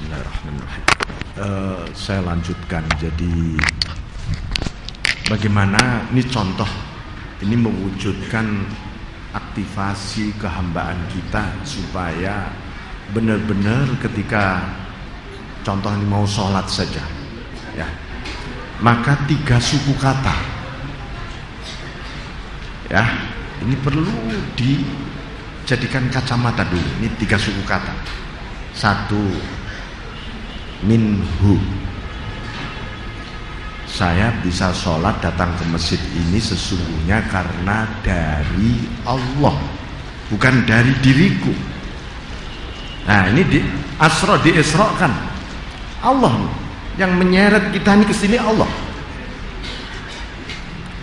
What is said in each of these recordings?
Bismillahirrahmanirrahim. Saya lanjutkan. Jadi bagaimana ini contoh ini mewujudkan aktivasi kehambaan kita supaya benar-benar ketika contoh ini mau sholat saja, ya, maka 3 suku kata, ya, ini perlu dijadikan kacamata dulu. Ini 3 suku kata. 1, minhu, saya bisa sholat datang ke masjid ini sesungguhnya karena dari Allah, bukan dari diriku. Nah ini diisrokan Allah yang menyeret kita ini ke sini, Allah.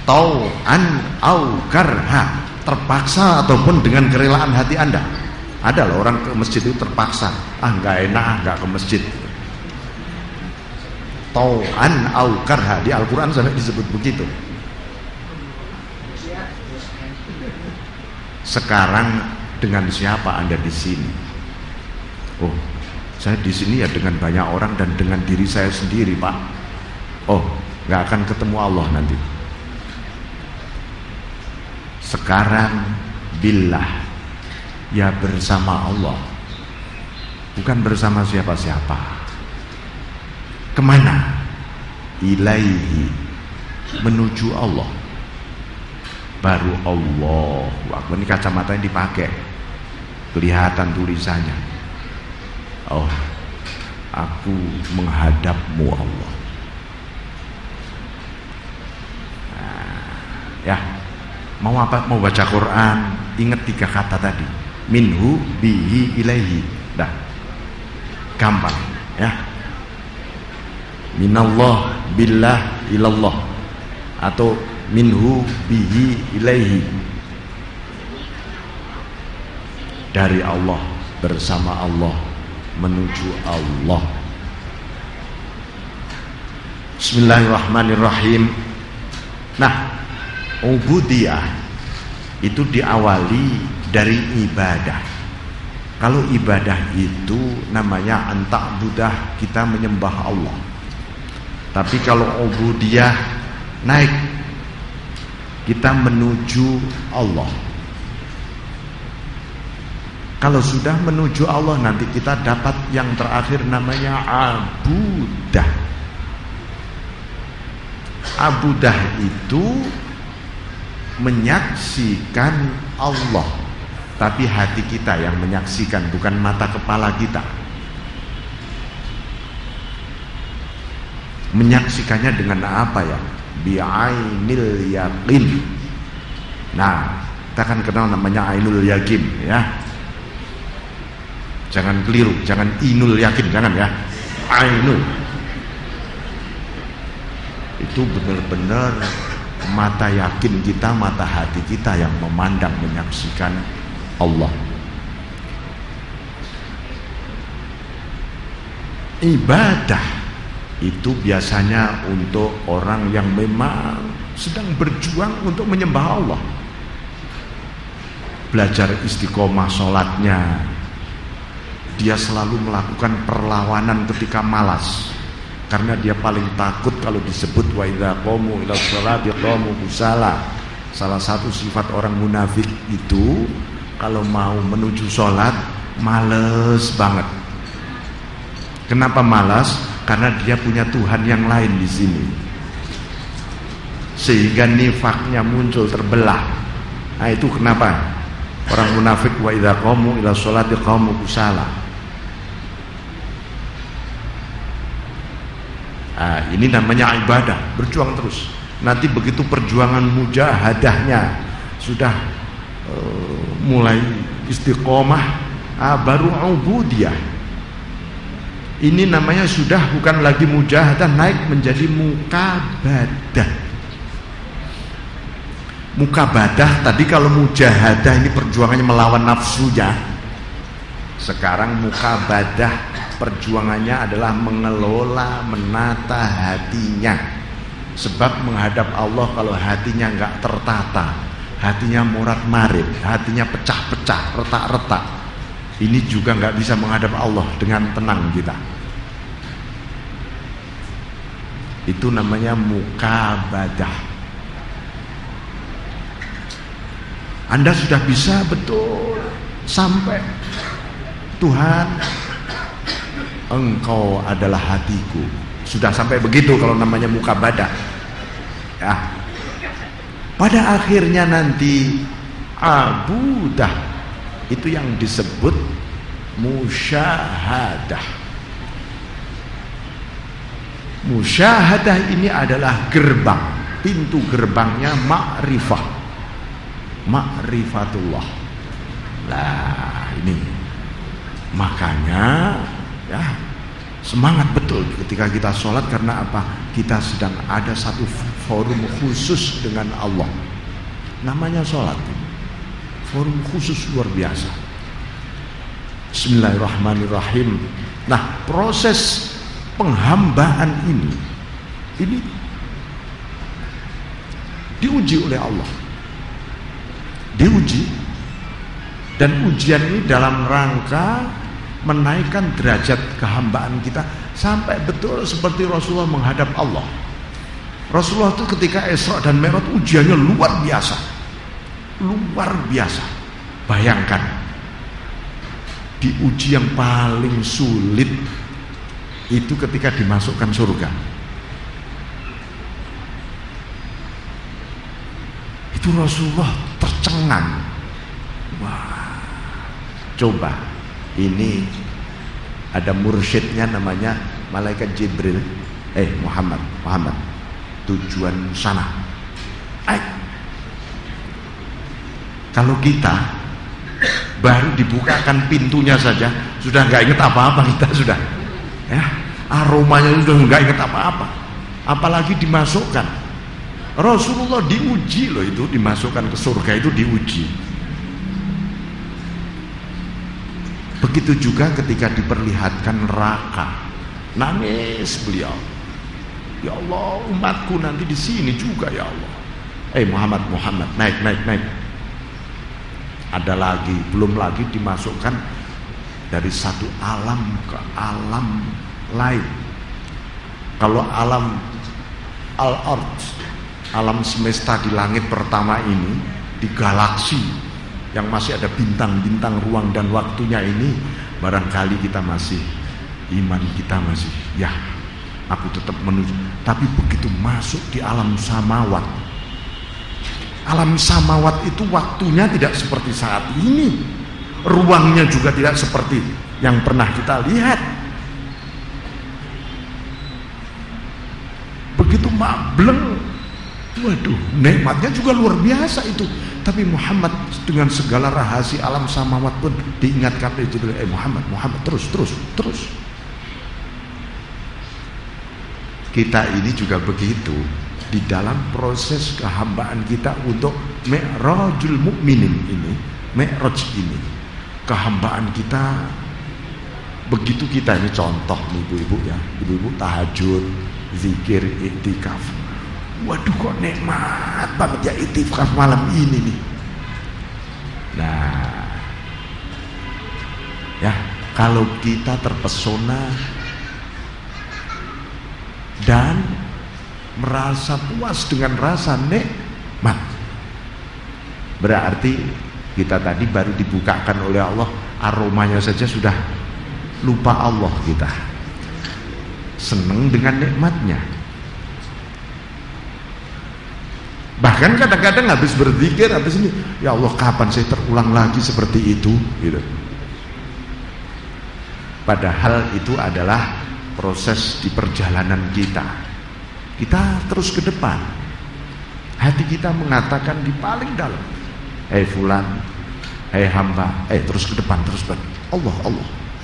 Tau'an au karha, terpaksa ataupun dengan kerelaan hati Anda. Ada loh orang ke masjid itu terpaksa, nggak enak, nggak ke masjid. Tau'an au karha, di Al-Quran sampai disebut begitu. Sekarang dengan siapa Anda di sini? Oh, saya di sini ya dengan banyak orang dan dengan diri saya sendiri, Pak. Oh, nggak akan ketemu Allah nanti. Sekarang billah, ya bersama Allah, bukan bersama siapa-siapa. Kemana? Ilaihi, menuju Allah. Baru Allah. Wah, ini kacamata yang dipakai, kelihatan tulisannya. Oh, aku menghadapmu Allah. Nah, ya, mau apa? Mau baca Quran, ingat 3 kata tadi. Minhu, bihi, ilaihi. Dah, gampang, ya. Minallah, billah, ilallah, atau minhu, bihi, ilaihi, dari Allah, bersama Allah, menuju Allah. Bismillahirrahmanirrahim. Nah, ubudiyah itu diawali dari ibadah. Kalau ibadah itu namanya anta'budah, kita menyembah Allah. Tapi kalau ubudiyah naik, kita menuju Allah. Kalau sudah menuju Allah, nanti kita dapat yang terakhir namanya abudah. Abudah itu menyaksikan Allah, tapi hati kita yang menyaksikan, bukan mata kepala kita. Menyaksikannya dengan apa ya? Bi'ainil yakin. Nah, kita kan kenal namanya ainul yakin, ya. Jangan keliru, jangan inul yakin, jangan ya. Ainul. Itu benar-benar mata yakin kita, mata hati kita yang memandang, menyaksikan Allah. Ibadah itu biasanya untuk orang yang memang sedang berjuang untuk menyembah Allah. Belajar istiqomah sholatnya, dia selalu melakukan perlawanan ketika malas, karena dia paling takut kalau disebut wa idza qamu ila sholati qamu kusala. Salah satu sifat orang munafik itu kalau mau menuju sholat males banget. Kenapa malas? Karena dia punya Tuhan yang lain di sini, sehingga nifaknya muncul, terbelah. Nah itu kenapa orang munafik wa idza qamu ila sholati qamu kusala. Nah, ini namanya ibadah, berjuang terus. Nanti begitu perjuangan mujahadahnya sudah mulai istiqomah, baru ubudiyah. Ini namanya sudah bukan lagi mujahadah, naik menjadi mukabadah. Mukabadah tadi kalau mujahadah ini perjuangannya melawan nafsunya. Sekarang mukabadah perjuangannya adalah mengelola, menata hatinya. Sebab menghadap Allah kalau hatinya nggak tertata, hatinya morat-marit, hatinya pecah-pecah, retak-retak, ini juga nggak bisa menghadap Allah dengan tenang kita. Itu namanya mukabadah. Anda sudah bisa betul sampai, Tuhan, Engkau adalah hatiku. Sudah sampai begitu kalau namanya mukabadah. Ya. Pada akhirnya nanti abudah, itu yang disebut musyahadah. Musyahadah ini adalah gerbang, pintu gerbangnya ma'rifah, ma'rifatullah. Nah ini makanya ya semangat betul ketika kita sholat. Karena apa? Kita sedang ada satu forum khusus dengan Allah, namanya sholat. Forum khusus luar biasa. Bismillahirrahmanirrahim. Nah, proses penghambaan ini diuji oleh Allah, diuji, dan ujian ini dalam rangka menaikkan derajat kehambaan kita sampai betul seperti Rasulullah menghadap Allah. Rasulullah itu ketika Isra dan Mi'raj ujiannya luar biasa, luar biasa. Bayangkan, diuji yang paling sulit itu ketika dimasukkan surga. Itu Rasulullah tercengang. Wah, coba ini ada mursyidnya namanya malaikat Jibril. Muhammad, tujuan sana. Kalau kita baru dibukakan pintunya saja sudah nggak inget apa-apa, kita sudah ya, aromanya sudah nggak inget apa-apa, apalagi dimasukkan. Rasulullah diuji loh, itu dimasukkan ke surga itu diuji. Begitu juga ketika diperlihatkan neraka, nangis beliau. Ya Allah, umatku nanti di sini juga ya Allah. Muhammad, naik. Ada lagi, belum lagi dimasukkan dari satu alam ke alam lain. Kalau alam al-ard, alam semesta di langit pertama ini, di galaksi yang masih ada bintang-bintang ruang dan waktunya ini, barangkali kita masih, iman kita masih, ya aku tetap menuju. Tapi begitu masuk di alam samawat, alam samawat itu waktunya tidak seperti saat ini, ruangnya juga tidak seperti yang pernah kita lihat. Begitu mableng, waduh, nikmatnya juga luar biasa itu. Tapi Muhammad dengan segala rahasia alam samawat pun diingatkan itu, Muhammad, terus. Kita ini juga begitu. Di dalam proses kehambaan kita untuk mi'rajul mukminin ini, mi'raj ini, kehambaan kita begitu. Kita ini contoh nih ibu-ibu ya, ibu-ibu tahajud, zikir, iktikaf. Waduh, kok nikmat banget ya iktikaf malam ini nih. Nah ya, kalau kita terpesona dan merasa puas dengan rasa nikmat, berarti kita tadi baru dibukakan oleh Allah, aromanya saja sudah lupa Allah, kita seneng dengan nikmatnya. Bahkan kadang-kadang habis berzikir, habis ini, ya Allah, kapan saya terulang lagi seperti itu gitu. Padahal itu adalah proses di perjalanan kita. Kita terus ke depan. Hati kita mengatakan di paling dalam, fulan, hamba, terus ke depan, terus ke depan.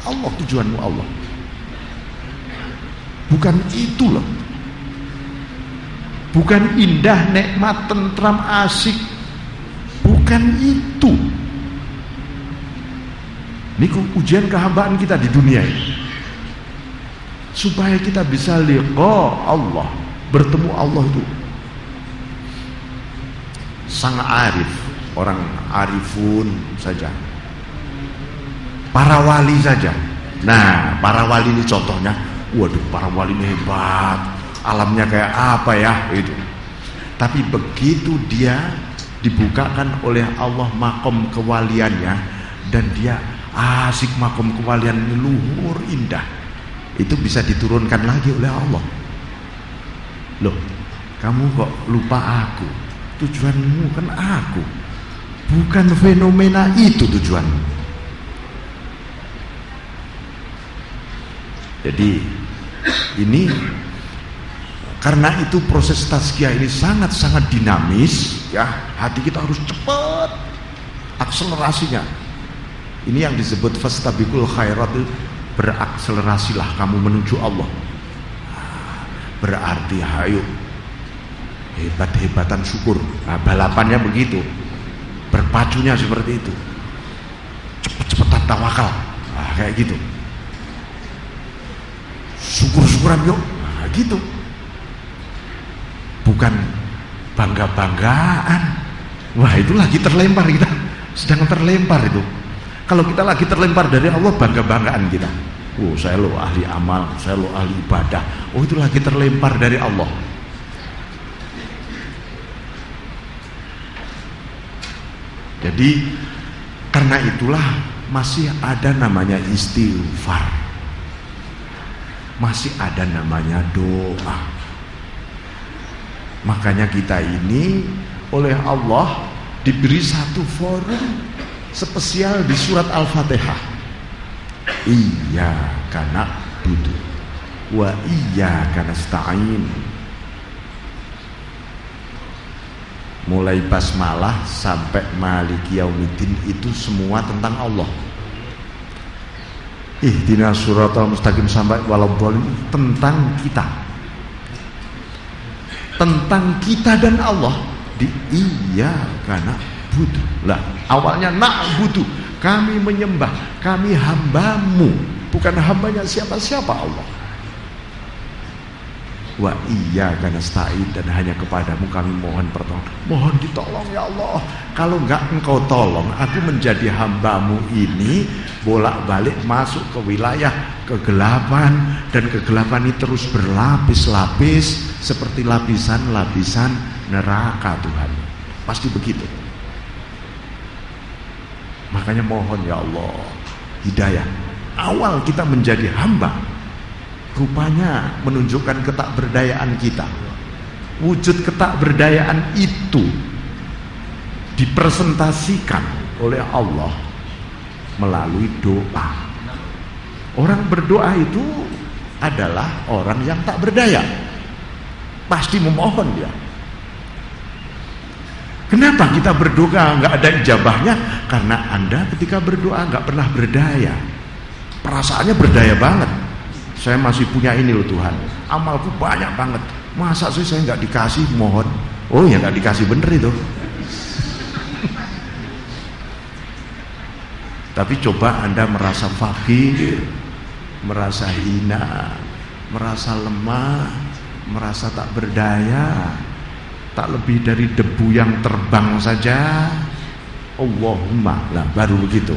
Allah tujuanmu Allah. Bukan itu loh. Bukan indah, nikmat, tentram, asik. Bukan itu. Ini ujian kehambaan kita di dunia ini, supaya kita bisa liqa Allah, bertemu Allah itu. Sang arif, orang arifun saja, para wali saja. Nah, para wali ini contohnya, waduh, para wali ini hebat. alamnya kayak apa ya itu. Tapi begitu dia dibukakan oleh Allah makom kewaliannya, dan dia asik makom kewalian luhur indah, itu bisa diturunkan lagi oleh Allah. Loh, kamu kok lupa aku? Tujuanmu kan aku, bukan fenomena itu tujuanmu. Jadi ini, karena itu proses tazkiyah ini sangat-sangat dinamis ya, hati kita harus cepat akselerasinya. Ini yang disebut fastabiqul khairat, berakselerasilah kamu menuju Allah. Berarti hayo hebat-hebatan syukur. Nah, balapannya begitu, berpacunya seperti itu, cepet-cepetan tawakal. Nah, kayak gitu, syukur-syukuran yuk. Nah, gitu, bukan bangga-banggaan. Wah, itu lagi terlempar, kita sedang terlempar itu. Kalau kita lagi terlempar dari Allah, bangga-banggaan kita. Oh, saya lo ahli amal, saya lo ahli ibadah. Oh, itu lagi terlempar dari Allah. Jadi karena itulah masih ada namanya istighfar, masih ada namanya doa. Makanya kita ini oleh Allah diberi satu forum spesial di surat Al-Fatihah. Iyyaka na'budu wa iyyaka nasta'in. Mulai basmalah sampai maliki yaumiddin itu semua tentang Allah. Ihdinas siratal mustaqim sampai waladhdallin tentang kita. Tentang kita dan Allah. Di iyyaka na'budu. Lah, awalnya na'budu, kami menyembah, kami hambamu, bukan hambanya siapa-siapa Allah. Wa iyyaka nasta'in, dan hanya kepadamu kami mohon pertolongan. Mohon ditolong ya Allah. Kalau enggak engkau tolong, aku menjadi hambamu ini bolak-balik masuk ke wilayah kegelapan, dan kegelapan ini terus berlapis-lapis seperti lapisan-lapisan neraka Tuhan. Pasti begitu. Makanya mohon ya Allah hidayah. Awal kita menjadi hamba, rupanya menunjukkan ketakberdayaan kita. Wujud ketakberdayaan itu dipresentasikan oleh Allah melalui doa. Orang berdoa itu adalah orang yang tak berdaya, pasti memohon dia. Kenapa kita berdoa nggak ada ijabahnya? Karena Anda ketika berdoa nggak pernah berdaya. Perasaannya berdaya banget. Saya masih punya ini loh Tuhan, amalku banyak banget, masa sih saya nggak dikasih? Mohon. Oh ya, nggak dikasih bener itu. Tapi coba Anda merasa fakir, merasa hina, merasa lemah, merasa tak berdaya, tak lebih dari debu yang terbang saja. Allahumma, lah baru begitu.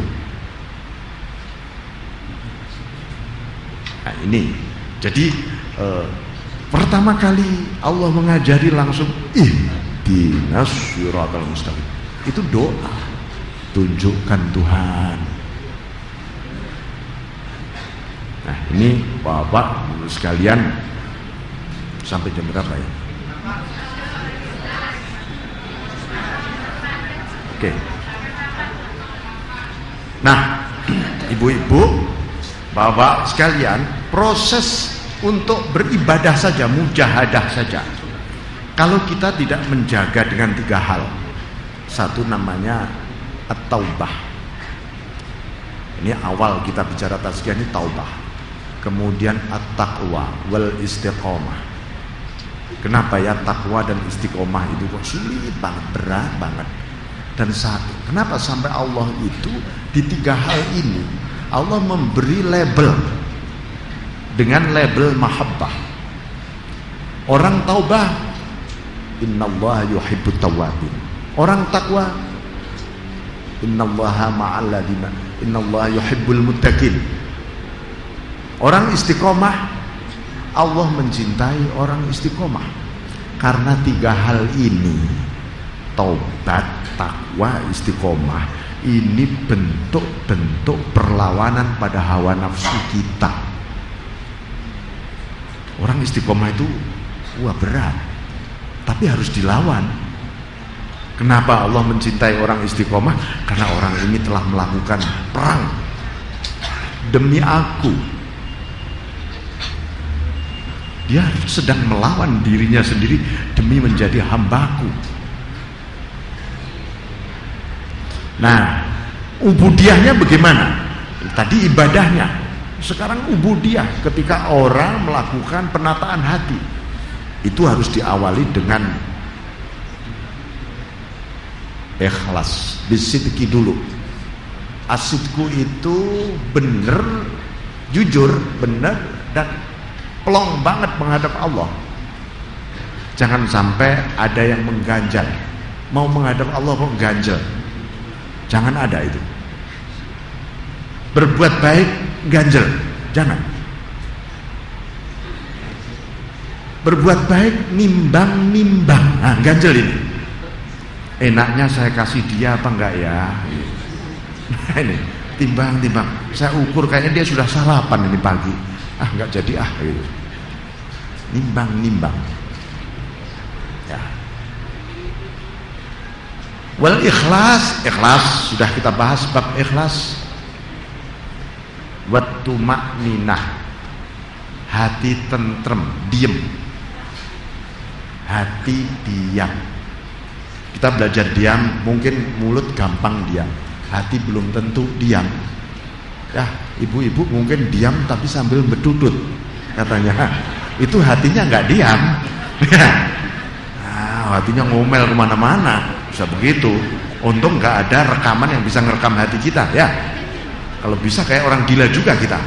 Nah, ini jadi pertama kali Allah mengajari langsung ihdinas siratal mustaqim. Itu doa, tunjukkan Tuhan. Nah, ini Bapak sekalian, sampai jam berapa ya? Oke. Nah, ibu-ibu, Bapak sekalian, proses untuk beribadah saja, mujahadah saja, kalau kita tidak menjaga dengan 3 hal. Satu namanya at-taubah. Ini awal kita bicara tazkiyah, ini taubah. Kemudian at-taqwa wal istiqomah. Kenapa ya takwa dan istiqomah itu kok sulit banget, berat banget. Dan satu, kenapa sampai Allah itu di 3 hal ini Allah memberi label dengan label mahabbah. Orang taubah, innallaha yuhibbut tawwabin. Orang takwa, innallaha ma'al ladina, innallaha yuhibbul muttaqin. Orang istiqomah, Allah mencintai orang istiqomah? Karena 3 hal ini, taubat, takwa, istiqomah, ini bentuk-bentuk perlawanan pada hawa nafsu kita. Orang istiqomah itu berat, tapi harus dilawan. Kenapa Allah mencintai orang istiqomah? Karena orang ini telah melakukan perang demi aku. Dia sedang melawan dirinya sendiri demi menjadi hambaku. Nah, ubudiyahnya bagaimana? Tadi ibadahnya. Sekarang ubudiyah, ketika orang melakukan penataan hati, itu harus diawali dengan ikhlas, bisidqi dulu. Asidku itu benar, jujur, benar, dan plong banget menghadap Allah. Jangan sampai ada yang mengganjal, mau menghadap Allah kok ganjel. Jangan ada itu. Berbuat baik ganjel, jangan. Berbuat baik nimbang-nimbang, nah ganjel ini. Enaknya saya kasih dia apa enggak ya? Nah ini timbang-timbang. Saya ukur kayaknya dia sudah sarapan ini pagi. Enggak jadi gitu. Nimbang-nimbang. Ya. Wal ikhlas sudah kita bahas bab ikhlas. Wat tumakninah, hati tentrem, diem. Hati diam. Kita belajar diam, mungkin mulut gampang diam, hati belum tentu diam. Ya, ibu-ibu mungkin diam tapi sambil bedudut, katanya. Itu hatinya nggak diam. Hatinya ngomel kemana-mana, bisa begitu. Untung nggak ada rekaman yang bisa ngerekam hati kita, ya. Kalau bisa kayak orang gila juga kita.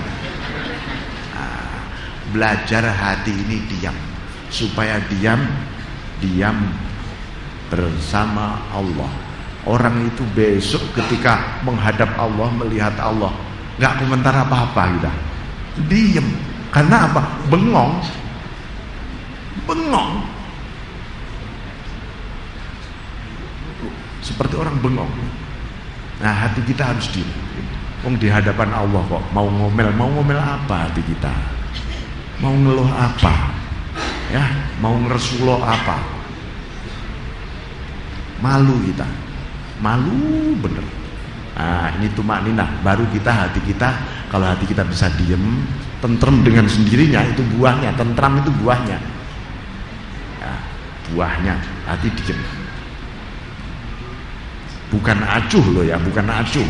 Belajar hati ini diam, supaya diam bersama Allah. Orang itu besok ketika menghadap Allah, melihat Allah, nggak komentar apa-apa kita, diem. Karena apa? Bengong. Seperti orang bengong. Nah, hati kita harus diem. Di hadapan Allah kok mau ngomel apa hati kita? Mau ngeluh apa? Ya, mau ngeresuloh apa? Malu kita, malu bener. Nah, ini tumakninah, baru kita hati kita, kalau hati kita bisa diem, tentrem dengan sendirinya, itu buahnya. Tentram itu buahnya. Ya, buahnya hati diem. Bukan acuh loh ya, bukan acuh,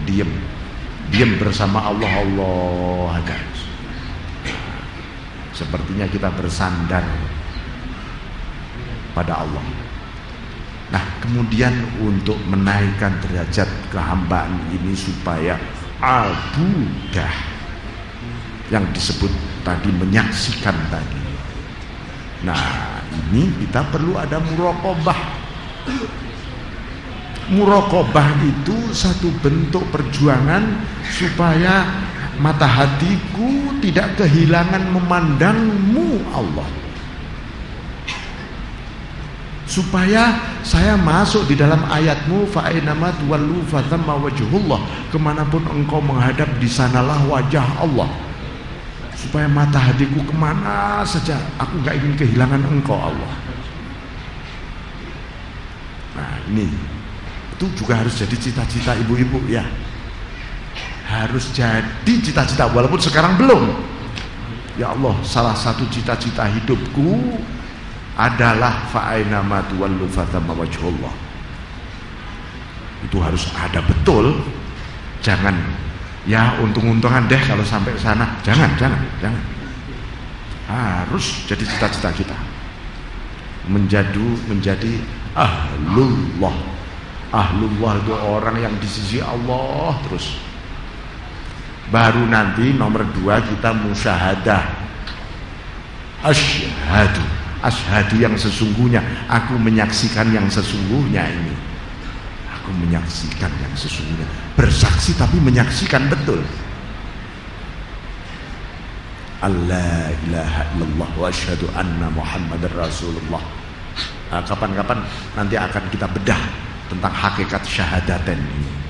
diem bersama Allah aja. Sepertinya kita bersandar pada Allah. Nah, kemudian untuk menaikkan derajat kehambaan ini supaya al-budah yang disebut tadi, menyaksikan tadi. Nah, ini kita perlu ada muraqabah. Muraqabah itu satu bentuk perjuangan supaya mata hatiku tidak kehilangan memandangmu Allah, supaya saya masuk di dalam ayatmu, fa ainama tuwallu fathamma wajhullah, kemanapun engkau menghadap di sanalah wajah Allah. Supaya mata hatiku kemana saja, aku gak ingin kehilangan engkau Allah. Nah ini, itu juga harus jadi cita-cita ibu-ibu ya. Harus jadi cita-cita, walaupun sekarang belum. Ya Allah, salah satu cita-cita hidupku adalah fa'ainama tuwallu fathamma wajhullah. Itu harus ada betul. Jangan ya untung-untungan deh kalau sampai ke sana. Jangan. Harus jadi cita-cita kita. Menjadi ahlullah. Ahlullah itu orang yang di sisi Allah terus. Baru nanti nomor 2 kita musyahadah. Asyhadu yang sesungguhnya. Aku menyaksikan yang sesungguhnya ini. Aku menyaksikan yang sesungguhnya. Bersaksi tapi menyaksikan betul. alla ilaha illallah wa asyhadu anna muhammadar rasulullah. Kapan-kapan nanti akan kita bedah tentang hakikat syahadaten ini.